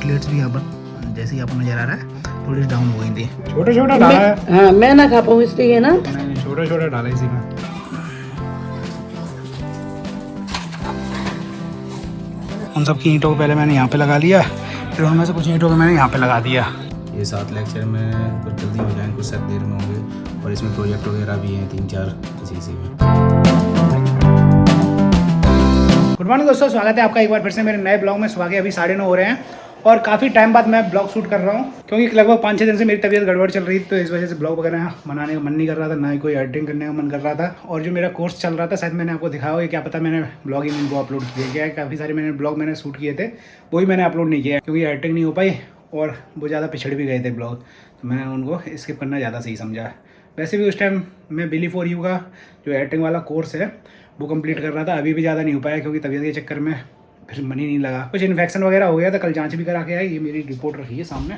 Platelets भी यहाँ पर जैसे ही आपको नजर आ रहा है थोड़ी डाउन हो गई थी। छोटा छोटा डाला है। हाँ मैं ना खा पाऊँ इसलिए ना। नहीं छोटा छोटा डाला इसी में। उन सब की ईंटों को पहले मैंने यहाँ पे लगा लिया, फिर उनमें से कुछ ईंटों को मैंने यहाँ पे लगा दिया। ये 7 लेक्चर में कुछ जल्दी हो जाएंगे, कुछ सब देर में होंगे, और इसमें प्रोजेक्ट वगैरह भी हैं 3-4 इसी में। गुड मॉर्निंग दोस्तों, स्वागत है आपका एक बार फिर से मेरे नए ब्लॉग में। सुबह के अभी 9:30 हो रहे हैं और काफ़ी टाइम बाद मैं ब्लॉग शूट कर रहा हूँ, क्योंकि लगभग 5-6 दिन से मेरी तबीयत गड़बड़ चल रही थी, तो इस वजह से ब्लॉग वगैरह बनाने का मन नहीं कर रहा था, ना ही कोई एडिटिंग करने का मन कर रहा था। और जो मेरा कोर्स चल रहा था, शायद मैंने आपको दिखाया हो, क्या पता मैंने ब्लॉग ही इनको अपलोड किया गया है। काफ़ी सारे मैंने ब्लॉग मैंने शूट किए थे, वही मैंने अपलोड नहीं किया क्योंकि एडिटिंग नहीं हो पाई और वो ज़्यादा पिछड़ भी गए थे ब्लॉग, तो मैंने उनको स्किप करना ज़्यादा सही समझा। वैसे भी उस टाइम मैं बिली फॉर यू का जो एडिटिंग वाला कोर्स है वो कंप्लीट कर रहा था, अभी भी ज़्यादा नहीं हो पाया क्योंकि तबीयत के चक्कर में फिर मन ही नहीं लगा। कुछ इन्फेक्शन वगैरह हो गया था, कल जांच भी करा के आए। ये मेरी रिपोर्ट रखी है सामने,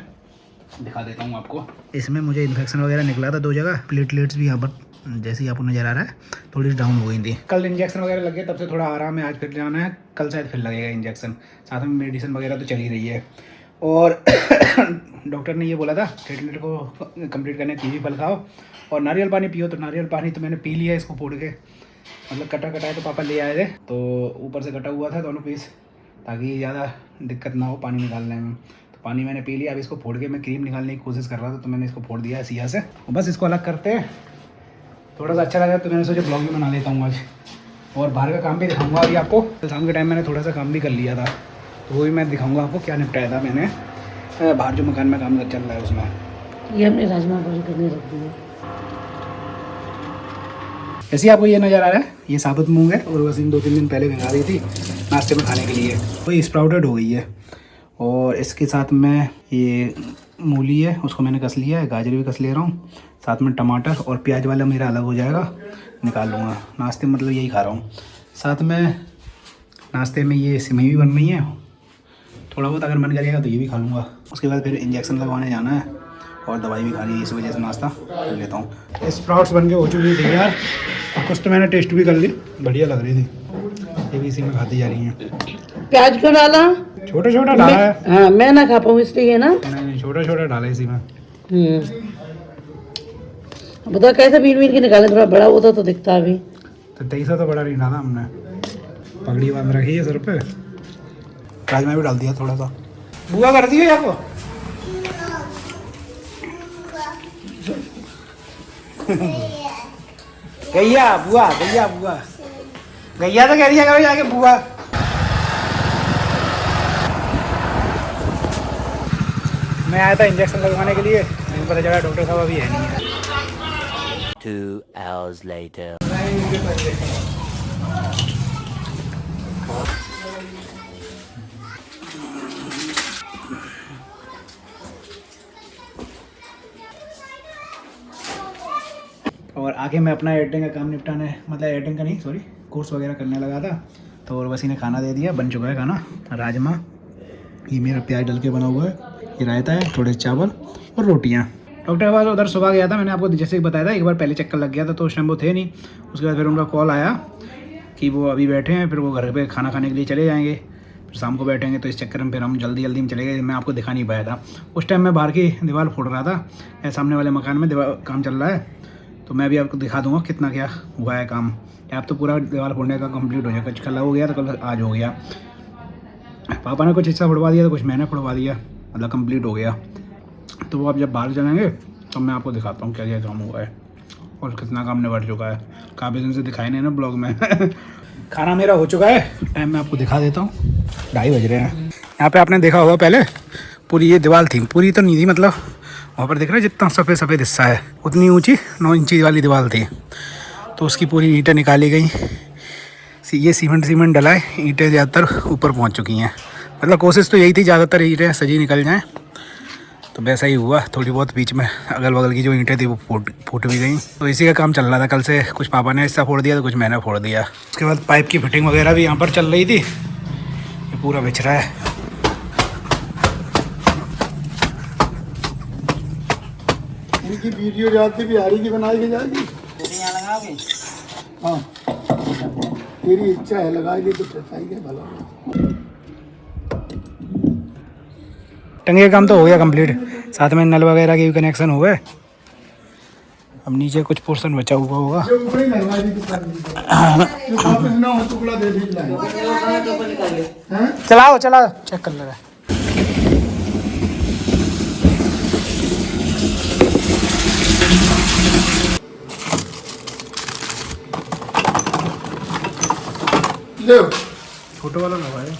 दिखा देता हूँ आपको। इसमें मुझे इन्फेक्शन वगैरह निकला था 2 जगह। प्लेटलेट्स भी यहाँ पर जैसे ही आपको नज़र आ रहा है थोड़ी डाउन हो गई थी। कल इंजेक्शन वगैरह लग गया, तब से थोड़ा आराम है। आज फिर जाना है, कल शायद फिर लगेगा इंजेक्शन। साथ में मेडिसिन वगैरह तो चल ही रही है। और डॉक्टर ने ये बोला था ट्रीटमेंट को कंप्लीट करने कीवी फल खाओ और नारियल पानी पियो, तो नारियल पानी तो मैंने पी लिया इसको फोड़ के, मतलब कटा है, तो पापा ले आए थे, तो ऊपर से कटा हुआ था दोनों पीस, ताकि ज़्यादा दिक्कत ना हो पानी निकालने में। तो पानी मैंने पी लिया। अब इसको फोड़ के मैं क्रीम निकालने की कोशिश कर रहा था, तो मैंने इसको फोड़ दिया है सिया से। और बस इसको अलग करते हैं, थोड़ा सा अच्छा लगा तो मैंने सोचा ब्लॉग भी बना लेता हूँ आज, और बाहर का काम भी दिखाऊंगा अभी आपको। तो शाम के टाइम मैंने थोड़ा सा काम भी कर लिया था, तो वो भी मैं दिखाऊंगा आपको क्या निपटाया था मैंने बाहर जो मकान में काम चल रहा है उसमें। ये हमने राजमा बॉईल करने रख दिया। ऐसे ही आपको ये नज़र आ रहा है, ये साबुत मूंग है और बस इन 2-3 दिन पहले भिगा दी थी नाश्ते में खाने के लिए, तो ये स्प्राउटेड हो गई है। और इसके साथ में ये मूली है, उसको मैंने कस लिया है, गाजर भी कस ले रहा हूँ, साथ में टमाटर और प्याज वाला मेरा अलग हो जाएगा, निकाल लूँगा। नाश्ते में मतलब यही खा रहा हूँ। साथ में नाश्ते में ये सिमई भी बन रही है, थोड़ा बहुत अगर मन करेगा तो ये भी खा लूँगा। उसके बाद फिर इंजेक्शन लगवाने जाना है और दवाई भी खानी है, इस वजह से नाश्ता कर लेता हूँ। स्प्राउट्स बन के हो चुकी थी यार, और कुछ तो मैंने टेस्ट भी कर ली, बढ़िया लग रही थी। ये भी इसी में खाती जा रही हैं। प्याज क्यों डाला? छोटा छोटा डाला है। हाँ मैं ना खा पाऊँ इसलिए ना। नहीं छोटा छोटा डाला इसी में। बता कैसे बीन के निकाले, थोड़ा बड़ा होता तो दिखता अभी। तो 23 तो बड़ा नहीं डाला हमने, पगड़ी बांध रखी है सर पे। राजमा भी डाल दिया थोड़ा सा। बुआ कर दी है आपको? गैया बुआ, गैया बुआ, गैया तो कह रही है करो जाके बुआ। मैं आया था इंजेक्शन लगवाने के लिए, मुझे पता चला डॉक्टर साहब अभी है नहीं है। 2 hours later. और आगे मैं अपना एडिटिंग का काम निपटाने, मतलब एडिटिंग का नहीं सॉरी, कोर्स वगैरह करने लगा था। तो और बस इन्हें खाना दे दिया, बन चुका है खाना। राजमा, ये मेरा प्याज डल के बना हुआ है, ये रायता है, थोड़े चावल और रोटियाँ। डॉक्टर के पास उधर सुबह गया था, मैंने आपको जैसे ही बताया था, एक बार पहले चक्कर लग गया था, तो उस टाइम वो थे नहीं। उसके बाद फिर उनका कॉल आया कि वो अभी बैठे हैं, फिर वो घर पे खाना खाने के लिए चले जाएंगे, फिर शाम को बैठेंगे। तो इस चक्कर में फिर हम जल्दी में चले गए। मैं आपको दिखा नहीं पाया था उस टाइम, मैं बाहर की दीवार फोड़ रहा था, सामने वाले मकान में काम चल रहा है। तो मैं भी आपको दिखा दूंगा कितना क्या हुआ है काम। अब तो पूरा दीवार फोड़ने का कंप्लीट हो जाएगा। कुछ कल हो गया तो कल आज हो गया। पापा ने कुछ हिस्सा फोड़वा दिया, तो कुछ मैंने फोड़वा दिया, मतलब कंप्लीट हो गया। तो वो अब जब बाहर जाएंगे तो मैं आपको दिखाता हूँ क्या क्या काम हुआ है और कितना काम निपट चुका है। काफ़ी दिन से दिखाई नहीं ना ब्लॉग में। खाना मेरा हो चुका है, टाइम मैं आपको दिखा देता हूँ। 2:30 बज रहे हैं। यहाँ पे आपने देखा होगा पहले पूरी ये दीवार थी, पूरी तो नहीं थी, मतलब वहाँ पर दिख रहा है जितना सफ़ेद सफ़ेद हिस्सा है, उतनी ऊंची 9 इंची वाली दीवार थी। तो उसकी पूरी ईंटें निकाली गई, ये सीमेंट डला है, ईंटें ज़्यादातर ऊपर पहुँच चुकी हैं। मतलब कोशिश तो यही थी ज़्यादातर ईंटें सजी निकल जाएँ, तो वैसा ही हुआ। थोड़ी बहुत बीच में अगल बगल की जो ईंटें थी वो फूट भी गई। तो इसी का काम चल रहा था कल से। कुछ पापा ने हिस्सा फोड़ दिया तो कुछ मैंने फोड़ दिया। उसके बाद पाइप की फिटिंग वगैरह भी यहाँ पर चल रही थी, ये पूरा बिछ रहा है। इनकी वीडियो जाती बिहारी की बनाई के जाएगी। हाँ तेरी इच्छा है लगाएगी तो बताएंगे भला। टंगे का काम तो हो गया कंप्लीट, साथ में नल वगैरह के भी कनेक्शन हो गए। अब नीचे कुछ पोर्शन बचा हुआ होगा। जो ऊपर ही लगवा दी जो वापस ना हो टुकड़ा दे दी हैं। चलाओ चलाओ, चेक कर ले। ले फोटो वाला लगवाए।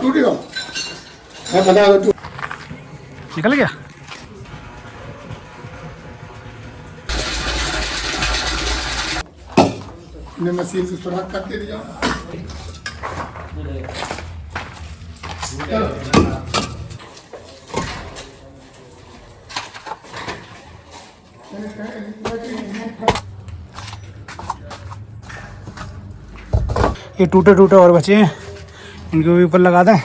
टूटेगा मैं बता दो। निकल गया। मैं मशीन से सुराख करते दिया। ये टूटे टूटे और बचे हैं, इनको भी ऊपर लगा दें।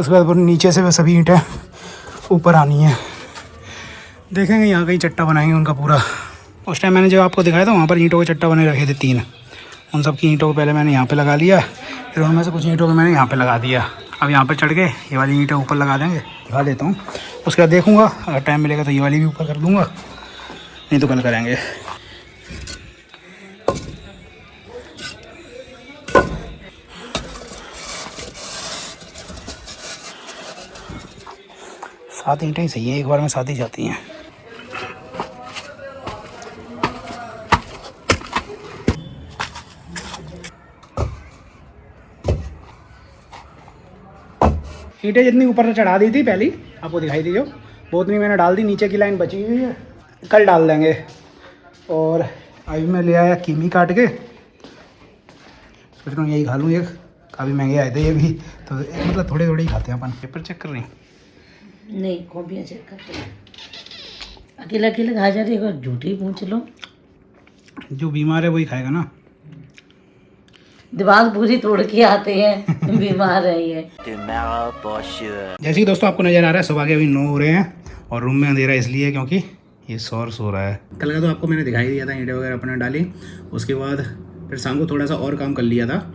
उसके बाद नीचे से वे सभी ईंटें ऊपर आनी है। देखेंगे यहाँ कहीं चट्टा बनाएंगे उनका पूरा। उस टाइम मैंने जो आपको दिखाया था वहाँ पर ईंटों के चट्टा बने रखे थे 3। उन सब की ईंटों को पहले मैंने यहाँ पे लगा लिया, फिर उनमें से कुछ ईंटों को मैंने यहाँ पे लगा दिया। अब यहाँ पे चढ़ के ये वाली ईंटें ऊपर लगा देंगे, दिखा देता हूँ। उसके बाद देखूँगा, अगर टाइम मिलेगा तो ये वाली भी ऊपर कर दूँगा, नहीं तो कल करेंगे। सात ईंटें ही सही है, एक बार में 7 ही जाती हैं। ईंटें जितनी ऊपर से चढ़ा दी थी पहली, आपको दिखाई दी जो, वो उतनी मैंने डाल दी। नीचे की लाइन बची हुई है, कल डाल देंगे। और अभी मैं ले आया कीमी काट के, सोच रहा हूँ यही खा लूँ। एक काफ़ी महंगे आए थे ये भी, तो मतलब थोड़े थोड़े ही खाते हैं अपन। पेपर चेक कर रहे हैं? नहीं, कॉपियाँ चेक करते हैं। अकेले अकेले खा जा रही है, झूठी पूछ लो। जो बीमार है वही खाएगा ना। दिमाग पूरी तोड़ के आते हैं, बीमार है ये। Tomorrow for sure. जैसे कि दोस्तों आपको नज़र आ रहा है, सुबह के अभी 9 हो रहे हैं और रूम में अंधेरा इसलिए क्योंकि ये सौर सो रहा है। कल का तो आपको मैंने दिखाई दिया था, ईंटें वगैरह अपने डाली। उसके बाद फिर शाम को थोड़ा सा और काम कर लिया था।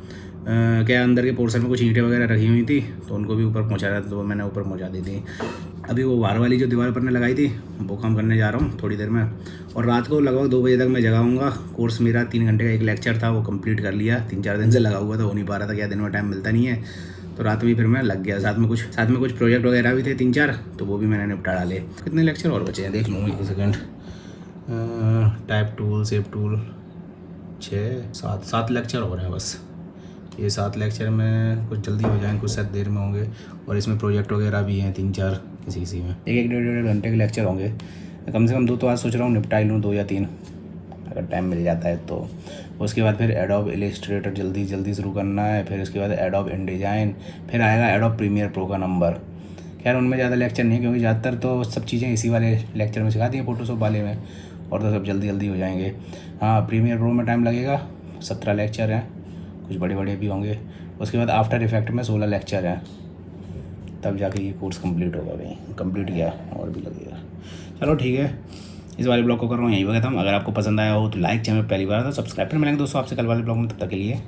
क्या अंदर के पोर्शन में कुछ ईंटें वगैरह रखी हुई थी, तो उनको भी ऊपर पहुंचा रहा था, तो मैंने ऊपर पहुंचा दी थी। अभी वो बाहर वाली जो दीवार पर ने लगाई थी वो काम करने जा रहा हूँ थोड़ी देर में। और रात को लगभग 2 बजे तक मैं जगाऊँगा। कोर्स मेरा 3 घंटे का एक लेक्चर था, वो कंप्लीट कर लिया। 3-4 दिन से लगा हुआ था, हो नहीं पा रहा था, क्या दिन में टाइम मिलता नहीं है। तो रात में फिर मैं लग गया। साथ में कुछ प्रोजेक्ट वगैरह भी थे 3-4, तो वो भी मैंने निपटा डाले। कितने लेक्चर और बचे हैं देख लूँगी, 1 second. Type tool, shape tool, 7 lecture हो रहे हैं बस। ये 7 लेक्चर में कुछ जल्दी हो जाएंगे, कुछ शायद देर में होंगे। और इसमें प्रोजेक्ट वगैरह भी हैं 3-4 किसी में। 1-1 घंटे के लेक्चर होंगे कम से कम। 2 तो आज सोच रहा हूँ निपटा लूँ, 2 या 3 अगर टाइम मिल जाता है तो। उसके बाद फिर एडोब इलस्ट्रेटर जल्दी शुरू करना है। फिर उसके बाद एडोब इनडिज़ाइन, फिर आएगा एडोब प्रीमियर प्रो का नंबर। खैर उनमें ज़्यादा लेक्चर नहीं है, क्योंकि ज़्यादातर तो सब चीज़ें इसी वाले लेक्चर में सिखाती हैं, फोटोशॉप वाले में। और तो सब जल्दी हो जाएंगे। हाँ, प्रीमियर प्रो में टाइम लगेगा, 17 लेक्चर हैं, कुछ बड़े भी होंगे। उसके बाद आफ्टर इफेक्ट में 16 लेक्चर हैं, तब जाके ये कोर्स कंप्लीट होगा। भाई कंप्लीट किया और भी लगेगा। चलो ठीक है, इस वाले ब्लॉग को कर रहा हूँ यहीं पर खत्म। अगर आपको पसंद आया हो तो लाइक, चैनल पहली बार तो सब्सक्राइब। फिर मिलेंगे दोस्तों आपसे कल वाले ब्लॉग में, तब तक के लिए